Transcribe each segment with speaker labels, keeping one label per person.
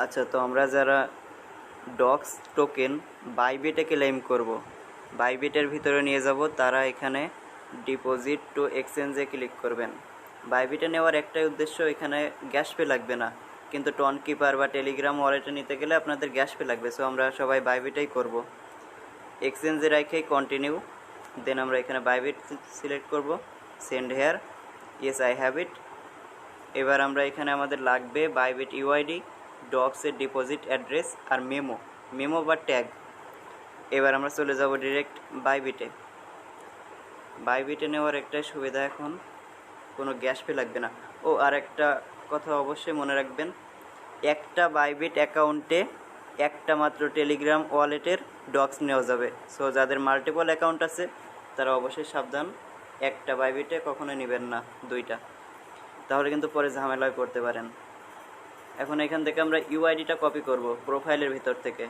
Speaker 1: আচ্ছা, তো আমরা যারা ডক্স টোকেন বাইবিটে ক্লেম করব, বাইবিটের ভিতরে নিয়ে যাব, তারা এখানে ডিপোজিট টু এক্সচেঞ্জে ক্লিক করবেন। বাইবিটে নেওয়ার একটাই উদ্দেশ্য, এখানে গ্যাস পে লাগবে না, কিন্তু টন কিপার বা টেলিগ্রাম ওয়ালেটে নিতে গেলে আপনাদের গ্যাস পে লাগবে। সো আমরা সবাই বাইবিটেই করব। এক্সচেঞ্জে রেখেই কন্টিনিউ, দেন আমরা এখানে বাইবিট সিলেক্ট করব, send here, yes I have it. এবার আমরা এখানে আমাদের লাগবে বাইবিট ইউআইডি, ডক্সের ডিপোজিট অ্যাড্রেস আর মেমো বা ট্যাগ। এবার আমরা চলে যাব ডিরেক্ট বাইবিটে। বাইবিটে নেওয়ার একটাই সুবিধা, এখন কোনো গ্যাস পে লাগবে না। ও আর একটা কথা অবশ্যই মনে রাখবেন, একটা বাইবিট অ্যাকাউন্টে একটা মাত্র টেলিগ্রাম ওয়ালেটের ডক্স নেওয়া যাবে। সো যাদের মাল্টিপল অ্যাকাউন্ট আছে তারা অবশ্যই সাবধান, একটা বাইবিটে কখনোই নেবেন না, দুইটা, তাহলে কিন্তু পরে ঝামেলায় পড়তে পারেন। এখন এখান থেকে আমরা ইউআইডিটা কপি করব প্রোফাইলের ভিতর থেকে।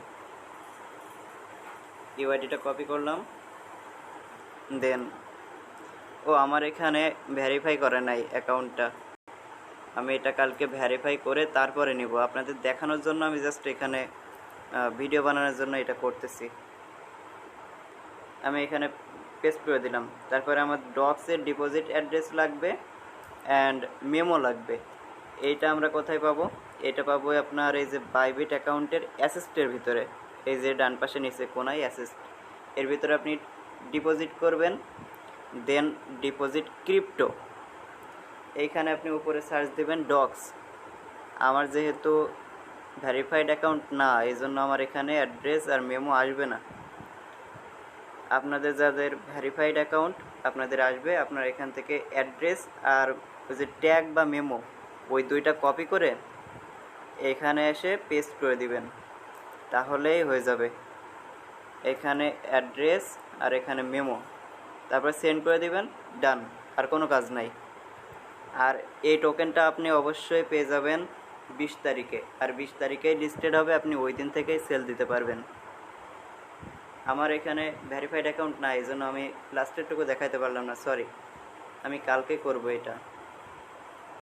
Speaker 1: ইউআইডিটা কপি করলাম, দেন আমার এখানে ভেরিফাই করে নাই অ্যাকাউন্টটা, আমি এটা কালকে ভেরিফাই করে তারপরে নিব। আপনাদের দেখানোর জন্য আমি জাস্ট এখানে ভিডিও বানানোর জন্য এটা করতেছি। আমি এখানে পেস্ট করে দিলাম। তারপরে আমার ডক্সের ডিপোজিট অ্যাড্রেস লাগবে অ্যান্ড মেমো লাগবে। এইটা আমরা কোথায় পাবো? এটা পাবো আপনার এই যে বাইবিট অ্যাকাউন্টের অ্যাসেস্টের ভিতরে, এই যে ডান পাশে নিচে কোনায় অ্যাসেস্ট, এর ভিতরে আপনি ডিপোজিট করবেন, দেন ডিপোজিট ক্রিপ্টো। এইখানে আপনি উপরে সার্চ দেবেন ডক্স। আমার যেহেতু ভেরিফাইড অ্যাকাউন্ট না, এই জন্য আমার এখানে অ্যাড্রেস আর মেমো আসবে না। আপনাদের যাদের ভেরিফাইড অ্যাকাউন্ট আপনাদের আসবে, আপনারা এখান থেকে অ্যাড্রেস আর ওই যে ট্যাগ বা মেমো, ওই দুইটা কপি করে এখানে এসে পেস্ট করে দিবেন, তাহলেই হয়ে যাবে। এখানে অ্যাড্রেস আর এখানে মেমো, তারপর সেন্ড করে দিবেন, ডান, আর কোনো কাজ নাই। আর এই টোকেনটা আপনি অবশ্যই পেয়ে যাবেন 20 তারিখে, আর 20 তারিখেই লিস্টেড হবে, আপনি ওই দিন থেকেই সেল দিতে পারবেন। আমার এখানে ভেরিফাইড অ্যাকাউন্ট নাই, এই জন্য আমি লাস্টেরটুকু দেখাইতে পারলাম না, সরি। আমি কালকে করব এটা।